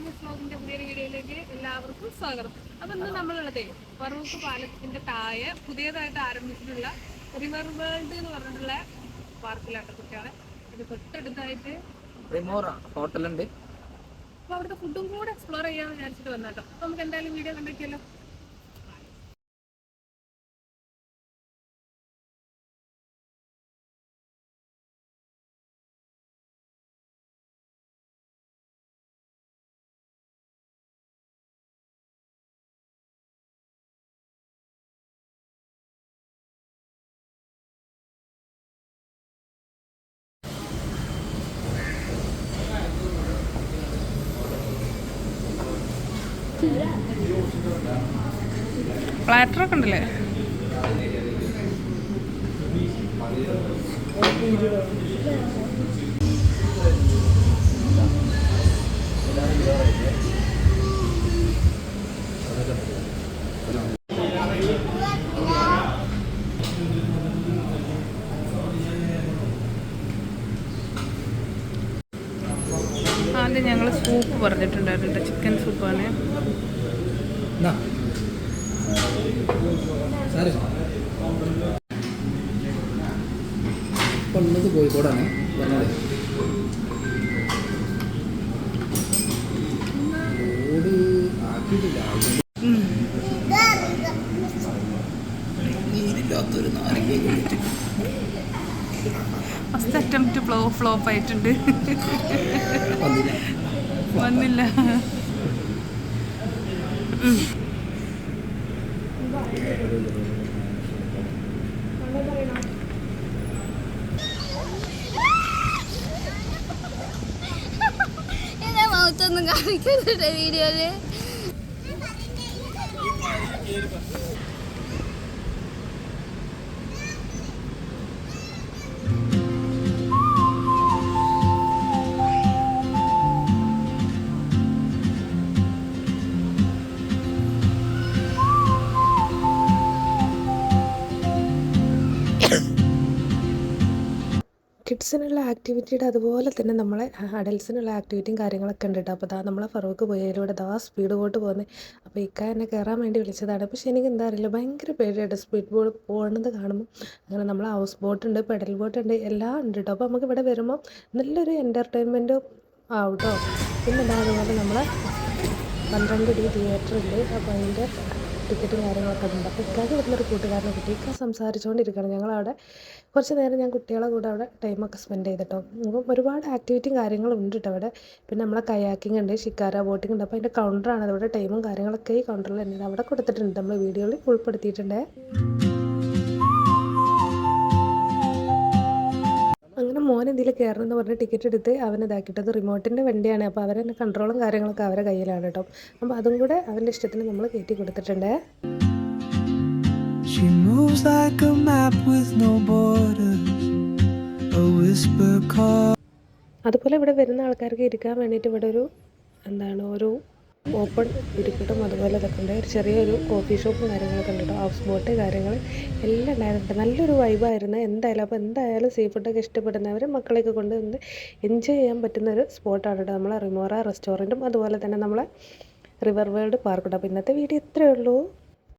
വ്ലോഗിന്റെ പുതിയൊരു വീഡിയോയിലേക്ക് എല്ലാവർക്കും സ്വാഗതം. അപ്പൊ ഇന്ന് നമ്മളുള്ളത് ഫറൂഖ് പാലത്തിന്റെ താഴെ പുതിയതായിട്ട് ആരംഭിച്ചിട്ടുള്ള റിവർ വേൾഡ് എന്ന് പറഞ്ഞിട്ടുള്ള പാർക്കിലാണ് കുട്ടികളെ. ഇത് തൊട്ടടുത്തായിട്ട് ഹോട്ടലുണ്ട്. അപ്പൊ അവിടുത്തെ ഫുഡും കൂടെ എക്സ്പ്ലോർ ചെയ്യാൻ വിചാരിച്ചിട്ട് വന്നാട്ടോ. അപ്പൊ നമുക്ക് എന്തായാലും വീഡിയോ കണ്ടിട്ടില്ലല്ലോ. പ്ലാറ്ററൊക്കെ ഉണ്ടല്ലേ? ആദ്യം ഞങ്ങൾ സൂപ്പ് പറഞ്ഞിട്ടുണ്ടായിരുന്നു. ചിക്കൻ സൂപ്പാണ്. ഉള്ളത് കോഴിക്കോടാണ് പറഞ്ഞത്. റോഡ് ആക്കിയിട്ടില്ല. നീരില്ലാത്തൊരു നാരങ്ങ ഫസ്റ്റ് അറ്റംപ്റ്റ് ഫ്ലോപ്പ് ആയിട്ടുണ്ട്. വന്നില്ല. മൗത്തൊന്നും കാണിക്കുന്നുണ്ട് വീഡിയോയില്. കിഡ്സിനുള്ള ആക്ടിവിറ്റിയുടെ അതുപോലെ തന്നെ നമ്മളെ അഡൽസിനുള്ള ആക്ടിവിറ്റിയും കാര്യങ്ങളൊക്കെ ഉണ്ട് കേട്ടോ. അപ്പോൾ അതാ നമ്മളെ ഫറൂഖ് പോയതിലൂടെ സ്പീഡ് ബോട്ട് പോകുന്നത്. അപ്പോൾ എന്നെ കയറാൻ വേണ്ടി വിളിച്ചതാണ്. പക്ഷേ എനിക്ക് എന്താ അറിയില്ല, ഭയങ്കര പേടിയായിട്ട് സ്പീഡ് ബോട്ട് പോകുന്നത് കാണുമ്പോൾ. അങ്ങനെ നമ്മൾ ഹൗസ് ബോട്ടുണ്ട്, പെഡൽ ബോട്ടുണ്ട്, എല്ലാം ഉണ്ട് കേട്ടോ. അപ്പോൾ നമുക്ക് ഇവിടെ വരുമ്പോൾ നല്ലൊരു എൻ്റർടൈൻമെൻറ്റും ആവും കേട്ടോ. പിന്നെ അതുപോലെ നമ്മൾ 12D തിയേറ്റർ ഉണ്ട്. അപ്പോൾ അതിൻ്റെ ടിക്കറ്റും കാര്യങ്ങളൊക്കെ ഉണ്ട്. അപ്പോൾ ഇക്കാക്ക് ഇവിടുന്നൊരു കൂട്ടുകാരനെ കിട്ടി. ഇക്ക സംസാരിച്ചുകൊണ്ടിരിക്കണം. ഞങ്ങളവിടെ കുറച്ച് നേരം ഞാൻ കുട്ടികളെ കൂടെ അവിടെ ടൈമൊക്കെ സ്പെൻഡ് ചെയ്തിട്ടോ. അപ്പം ഒരുപാട് ആക്ടിവിറ്റിയും കാര്യങ്ങളും ഉണ്ട് കേട്ടോ അവിടെ. പിന്നെ നമ്മളെ കയാക്കിംഗ് ഉണ്ട്, ഷിക്കാര ബോട്ടിംഗ് ഉണ്ട്. അപ്പോൾ അതിൻ്റെ കൗണ്ടറാണ് അതവിടെ. ടൈമും കാര്യങ്ങളൊക്കെ ഈ കൗണ്ടറിൽ തന്നെ അവിടെ കൊടുത്തിട്ടുണ്ട്. നമ്മൾ വീഡിയോയിൽ ഉൾപ്പെടുത്തിയിട്ടുണ്ട്. അങ്ങനെ മോൻ എന്തെങ്കിലും കയറണം എന്ന് പറഞ്ഞ് ടിക്കറ്റ് എടുത്ത് അവനിതാക്കിയിട്ടത് റിമോട്ടിൻ്റെ വണ്ടിയാണ്. അപ്പോൾ അവരെന്നെ കൺട്രോളും കാര്യങ്ങളൊക്കെ അവരുടെ കയ്യിലാണ് കേട്ടോ. അപ്പോൾ അതും കൂടെ അവൻ്റെ ഇഷ്ടത്തിന് നമ്മൾ കയറ്റി കൊടുത്തിട്ടുണ്ട്. She moves like a map with no borders, a whisper call. അതുപോലെ ഇവിടെ വരുന്ന ആൾക്കാർക്ക് ഇരിക്കാൻ വേണ്ടിയിട്ട് ഇവിടെ ഒരു ഒരു ഓപ്പൺ ഇരിക്കട്ടും അതുപോലെ ഇതൊക്കെ ഉണ്ട്. ചെറിയൊരു കോഫി ഷോപ്പും കാര്യങ്ങളൊക്കെ ഉണ്ട് കേട്ടോ. ഹൗസ് ബോട്ട് കാര്യങ്ങൾ എല്ലാം ഉണ്ടായിരുന്നു. നല്ലൊരു വൈബായിരുന്നു എന്തായാലും. അപ്പോൾ എന്തായാലും സീ ഫുഡൊക്കെ ഇഷ്ടപ്പെടുന്നവർ മക്കളെയൊക്കെ കൊണ്ട് ഒന്ന് എൻജോയ് ചെയ്യാൻ പറ്റുന്നൊരു സ്പോട്ടാണ് കേട്ടോ നമ്മളെ റിമോറ റെസ്റ്റോറൻറ്റും അതുപോലെ തന്നെ നമ്മളെ റിവർ വേൾഡ് പാർക്കും. അപ്പോൾ ഇന്നത്തെ വീഡിയോ ഇത്രയേ ഉള്ളൂ.